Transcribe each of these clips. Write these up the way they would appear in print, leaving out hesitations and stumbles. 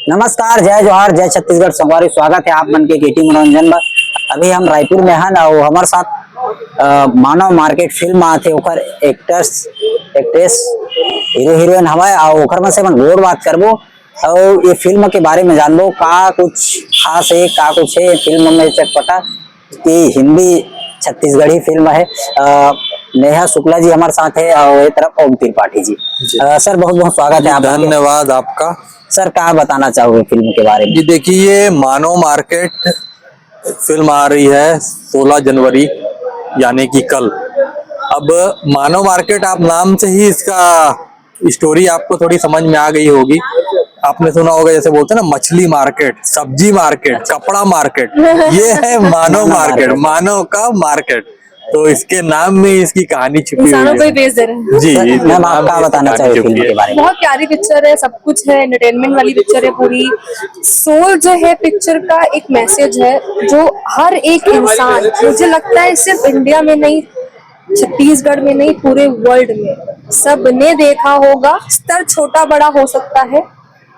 नमस्कार, जय जोहार, जय छत्तीसगढ़। संगवारी स्वागत है आप मन के केटी मनोरंजन में। अभी हम रायपुर में हन और हमारे साथ मानव मार्केट फिल्म आते ओकर एक्टर्स एक्ट्रेस हीरो हीरोइन हवा और ओकर में से मन गोर बात करबो और ये फिल्म के बारे में जानबो का कुछ खास है का कुछ है फिल्म में चटपटा कि हिंदी छत्तीसगढ़ी फिल्म है। नेहा शुक्ला जी हमारे साथ है और एक तरफ ओम त्रिपाठी जी। सर बहुत बहुत स्वागत है आपका। धन्यवाद आपका। सर क्या बताना चाहोगे फिल्म के बारे में? जी देखिए, मानव मार्केट फिल्म आ रही है 16 जनवरी यानी कि कल। अब मानव मार्केट आप नाम से ही इसका स्टोरी आपको थोड़ी समझ में आ गई होगी। आपने सुना होगा जैसे बोलते हैं ना, मछली मार्केट, सब्जी मार्केट, कपड़ा मार्केट, ये है मानव मार्केट, मानव का मार्केट। तो इसके नाम में इसकी कहानी छुपी हुई इंसानों को ही है। बेच दे रहे हैं। जी, मैम आप क्या बताना चाहोगे फिल्म के बारे में? बहुत प्यारी पिक्चर है, सब कुछ है, एंटरटेनमेंट वाली पिक्चर है पूरी। सोल जो है पिक्चर का एक मैसेज है जो हर एक इंसान, मुझे लगता है सिर्फ इंडिया में नहीं, छत्तीसगढ़ में नहीं, पूरे वर्ल्ड में सबने देखा होगा। स्तर छोटा बड़ा हो सकता है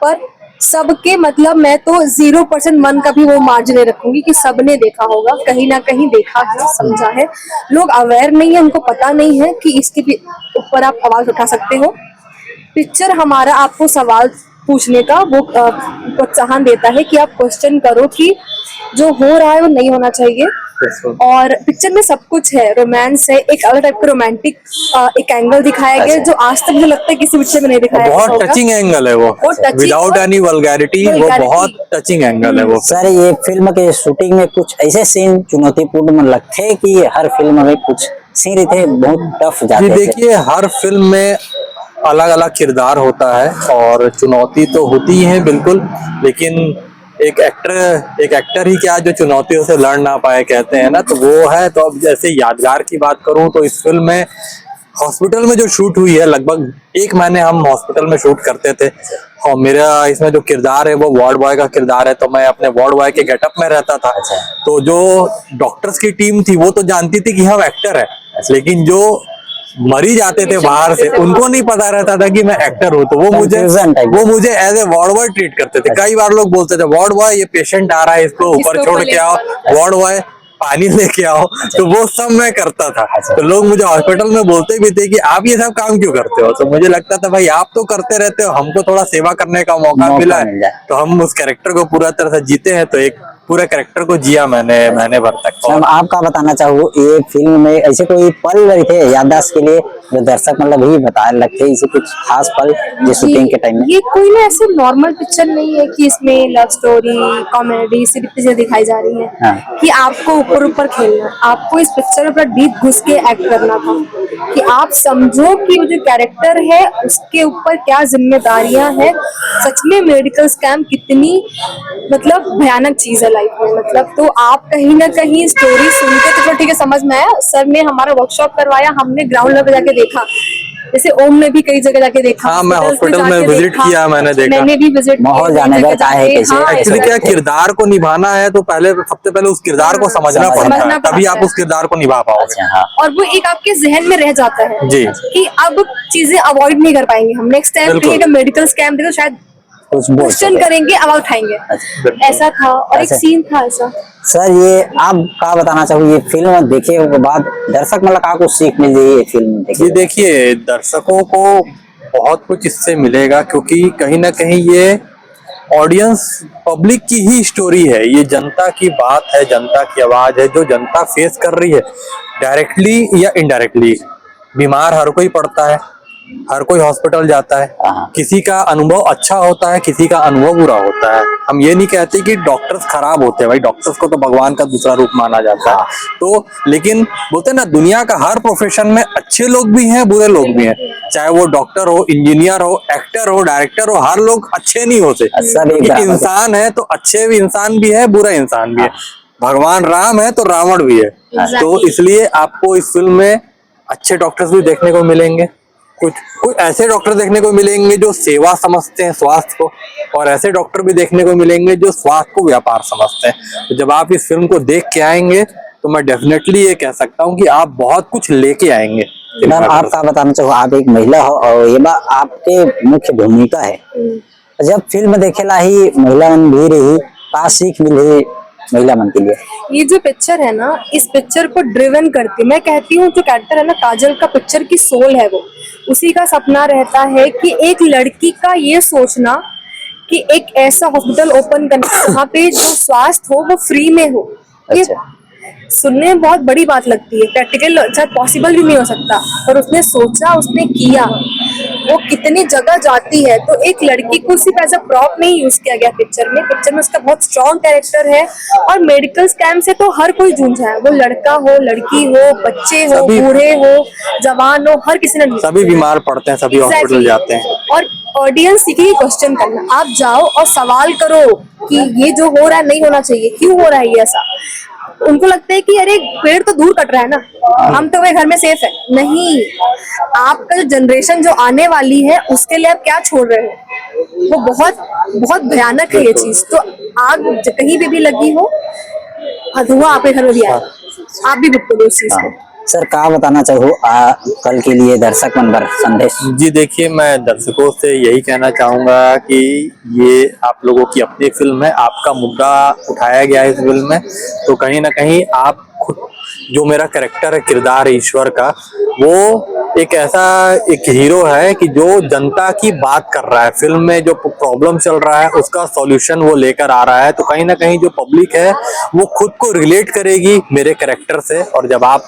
पर सबके, मतलब मैं तो 0% मन का भी वो मार्जिन रखूंगी कि सबने देखा होगा, कहीं ना कहीं देखा है, समझा है। लोग अवेयर नहीं है, उनको पता नहीं है कि इसके ऊपर आप आवाज उठा सकते हो। पिक्चर हमारा आपको सवाल पूछने का वो प्रोत्साहन देता है कि आप क्वेश्चन करो कि जो हो रहा है वो नहीं होना चाहिए। और पिक्चर में सब कुछ है, रोमांस है, एक अलग टाइप का रोमांटिक एक एंगल दिखाया गया जो आज तक मुझे लगता है किसी पिक्चर में नहीं दिखाया गया। बहुत टचिंग एंगल है वो, विदाउट एनी वल्गैरिटी, वो बहुत टचिंग एंगल है वो। सर ये फिल्म के शूटिंग में कुछ ऐसे सीन चुनौतीपूर्ण मन लगते हैं कि हर फिल्म में कुछ सीन थे बहुत टफ जाते हैं। देखिए, हर फिल्म में अलग अलग किरदार होता है और चुनौती तो होती ही है बिल्कुल, लेकिन एक एक्टर ही क्या जो चुनौतियों से लड़ ना पाए, कहते हैं ना, तो वो है। तो अब जैसे यादगार की बात करूं तो इस फिल्म में हॉस्पिटल में जो शूट हुई है, लगभग 1 महीने हम हॉस्पिटल में शूट करते थे। और मेरा इसमें जो किरदार है वो वार्ड बॉय का किरदार है, तो मैं अपने वार्ड बॉय के गेटअप में रहता था। तो जो डॉक्टर्स की टीम थी वो तो जानती थी कि हम एक्टर है, लेकिन जो मरीज आते थे बाहर से उनको नहीं पता रहता था कि मैं एक्टर हूँ। तो वो मुझे as a ward boy treat करते थे। कई बार लोग बोलते थे, वार्ड बॉय ये पेशेंट आ रहा है, इसको ऊपर छोड़ के आओ, वार्ड बॉय पानी लेके आओ। तो वो सब मैं करता था। तो लोग मुझे हॉस्पिटल में बोलते भी थे कि आप ये सब काम क्यों करते हो। तो मुझे लगता था भाई आप तो करते रहते हो, हमको थोड़ा सेवा करने का मौका मिला है तो हम उस कैरेक्टर को पूरा तरह से जीते हैं। तो एक पूरे कैरेक्टर को जिया मैंने महीने भर तक। आप क्या बताना चाहो ये फिल्म में ऐसे कोई पल रहे थे याददाश्त के लिए जो दर्शक मतलब भी बता लगते हैं, इसे कुछ खास पल जो शूटिंग के टाइम में? ये कोई ना ऐसे नॉर्मल पिक्चर नहीं है कि इसमें लव स्टोरी कॉमेडी सिर्फ चीजें दिखाई जा रही है। हाँ। कि आपको ऊपर ऊपर खेलना, आपको इस पिक्चर पर डीप घुस के एक्ट करना था कि आप समझो कि वो जो कैरेक्टर है उसके ऊपर क्या जिम्मेदारियां हैं। सच में मेडिकल स्कैम कितनी मतलब भयानक चीज है लाइफ में, मतलब। तो आप कहीं ना कहीं स्टोरी सुनते तो ठीक है, समझ में आया। सर ने हमारा वर्कशॉप करवाया, हमने ग्राउंड लेवल पे जाके देखा, जैसे ओम ने भी कई जगह जाके देखा। हाँ, मैं हॉस्पिटल में विजिट किया, मैंने देखा, मैंने भी विजिट माहौल जाने का क्या है कैसे। एक्चुअली क्या किरदार को निभाना है तो सबसे पहले उस किरदार को समझना पड़ता है, तभी आप उस किरदार को निभा पाओगे। और वो एक आपके जहन में रह जाता है जी कि अब चीजें अवॉइड नहीं कर पाएंगे हम। नेक्स्ट टाइम अगर मेडिकल स्कैम देखो शायद क्वेश्चन करेंगे, आवाज उठाएंगे। ऐसा था और एक सीन था ऐसा। सर ये आप क्या बताना चाहोगे ये फिल्म देखे के बाद दर्शक मतलब क्या कुछ सीख मिल जाए ये फिल्म देखे? जी देखिए, दर्शकों को बहुत कुछ इससे मिलेगा, क्योंकि कहीं ना कहीं ये ऑडियंस पब्लिक की ही स्टोरी है। ये जनता की बात है, जनता की आवाज है, जो जनता फेस कर रही है डायरेक्टली या इनडायरेक्टली। बीमार हर कोई पड़ता है, हर कोई हॉस्पिटल जाता है, किसी का अनुभव अच्छा होता है, किसी का अनुभव बुरा होता है। हम ये नहीं कहते कि डॉक्टर्स खराब होते हैं, भाई डॉक्टर्स को तो भगवान का दूसरा रूप माना जाता है। तो लेकिन बोलते हैं ना, दुनिया का हर प्रोफेशन में अच्छे लोग भी हैं, बुरे लोग भी हैं। चाहे वो डॉक्टर हो, इंजीनियर हो, एक्टर हो, डायरेक्टर हो, हर लोग अच्छे नहीं होते। इंसान है तो अच्छे भी इंसान भी है, बुरा इंसान भी है। भगवान राम है तो रावण भी है। तो इसलिए आपको इस फिल्म में अच्छे डॉक्टर्स भी देखने को मिलेंगे, कुछ ऐसे डॉक्टर देखने को मिलेंगे जो सेवा समझते हैं स्वास्थ्य को, और ऐसे डॉक्टर भी देखने को मिलेंगे जो स्वास्थ्य को व्यापार समझते हैं। तो जब आप इस फिल्म को देख के आएंगे तो मैं डेफिनेटली ये कह सकता हूँ कि आप बहुत कुछ लेके आएंगे। मैम आप क्या बताना चाहो, आप एक महिला हो और ये आपके मुख्य भूमिका है जब फिल्म देखेला ही महिला मन भी रही, का सीख मिली महिला मन के लिए? ये जो पिक्चर है ना, इस पिक्चर को ड्रिवन करती, मैं कहती हूँ जो कैरेक्टर है ना काजल का, पिक्चर की सोल है वो। उसी का सपना रहता है कि एक लड़की का ये सोचना कि एक ऐसा हॉस्पिटल ओपन करना जहाँ पे जो स्वास्थ्य हो वो फ्री में हो। ये अच्छा। सुनने में बहुत बड़ी बात लगती है, प्रैक्टिकल शायद पॉसिबल भी नहीं हो सकता, पर उसने सोचा, उसने किया। वो कितनी जगह जाती है, तो एक लड़की को सिर्फ एज अ प्रॉप नहीं यूज किया गया पिक्चर में उसका बहुत स्ट्रॉन्ग कैरेक्टर है। और मेडिकल स्कैम से तो हर कोई जूझ है, वो लड़का हो, लड़की हो, बच्चे हो, सभी- बूढ़े हो, जवान हो, हर किसी ने सभी बीमार पड़ते हैं, सभी हॉस्पिटल जाते हैं। और ऑडियंस सीखेगी क्वेश्चन करना, आप जाओ और सवाल करो कि ये जो हो रहा है नहीं होना चाहिए, क्यों हो रहा है ये ऐसा। उनको लगता है कि अरे पेड़ तो दूर कट रहा है ना, हम तो वही घर में सेफ है। नहीं, आपका जो जनरेशन जो आने वाली है उसके लिए आप क्या छोड़ रहे हो, वो बहुत बहुत भयानक है ये चीज। तो आग कहीं पे भी लगी हो, धुआं आपके घर में भी आए, आप भी भुगतोगे उस चीज को। सर का बताना चाहो कल के लिए दर्शक मन पर संदेश? जी देखिए, मैं दर्शकों से यही कहना चाहूंगा कि ये आप लोगों की अपनी फिल्म है, आपका मुद्दा उठाया गया है इस फिल्म में, तो कहीं ना कहीं आप खुद, जो मेरा कैरेक्टर है, किरदार ईश्वर का, वो एक ऐसा एक हीरो है कि जो जनता की बात कर रहा है। फिल्म में जो प्रॉब्लम चल रहा है उसका सॉल्यूशन वो लेकर आ रहा है, तो कहीं ना कहीं जो पब्लिक है वो खुद को रिलेट करेगी मेरे कैरेक्टर से। और जब आप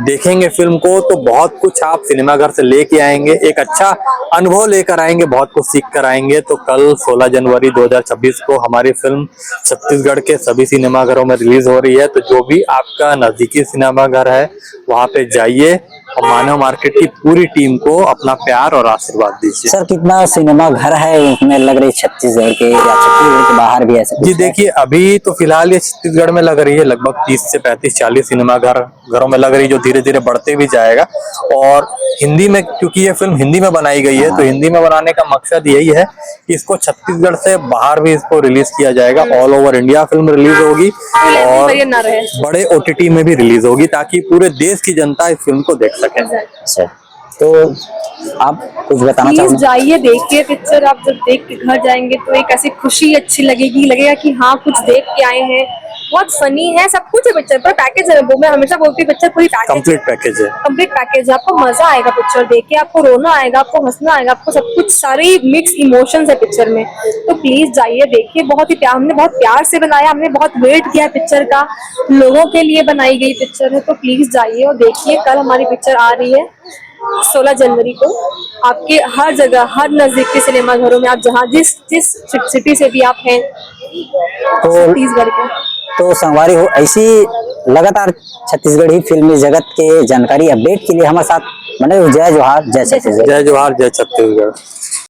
देखेंगे फिल्म को तो बहुत कुछ आप सिनेमाघर से लेके आएंगे, एक अच्छा अनुभव लेकर आएंगे, बहुत कुछ सीख कर आएंगे। तो कल 16 जनवरी 2026 को हमारी फिल्म छत्तीसगढ़ के सभी सिनेमाघरों में रिलीज हो रही है। तो जो भी आपका नजदीकी सिनेमाघर है वहां पे जाइए और मानव मार्केट की पूरी टीम को अपना प्यार और आशीर्वाद दीजिए। सर कितना सिनेमा घर है उसमें लग रही छत्तीसगढ़ के या छत्तीसगढ़ के बाहर भी ऐसे? जी देखिए, अभी तो फिलहाल ये छत्तीसगढ़ में लग रही है, लगभग 30 से 35-40 सिनेमा घरों में लग रही है, जो धीरे धीरे बढ़ते भी जाएगा। और हिंदी में, क्योंकि ये फिल्म हिंदी में बनाई गई है, तो हिंदी में बनाने का मकसद यही है कि इसको छत्तीसगढ़ से बाहर भी इसको रिलीज किया जाएगा। All over India film release होगी और बड़े OTT में भी रिलीज होगी, ताकि पूरे देश की जनता इस फिल्म को देख सके। अच्छा, तो आप कुछ बताना प्लीज चाहोगे? जाइए, देखिए पिक्चर। आप जब देख के घर जाएंगे तो एक ऐसी खुशी अच्छी लगेगी, लगेगा कि हाँ कुछ देख के आए हैं। बहुत फनी है, सब कुछ है पिक्चर पर, पैकेज है। वो मैं हमेशा बोलती हूँ पिक्चर पूरी पैकेज, कंप्लीट पैकेज है, कंप्लीट पैकेज है। आपको मजा आएगा पिक्चर देख के, आपको रोना आएगा, आपको हंसना आएगा, आपको सब कुछ, सारे मिक्स इमोशंस है पिक्चर में। तो प्लीज जाइए, देखिए। बहुत ही प्यार, हमने बहुत प्यार से बनाया, हमने बहुत वेट किया पिक्चर का, लोगों के लिए बनाई गई पिक्चर है। तो प्लीज जाइए और देखिए। कल हमारी पिक्चर आ रही है 16 जनवरी को, आपके हर जगह, हर नजदीक के सिनेमा घरों में, आप जहाँ जिस जिस सिटी से भी आप हैं तो छत्तीसगढ़ के। तो संगवारी हो, ऐसी लगातार छत्तीसगढ़ी फिल्मी जगत के जानकारी अपडेट के लिए हमारे साथ बने रहो। जय जोहार, जय छत्तीसगढ़। जय जोहार, जय छत्तीसगढ़।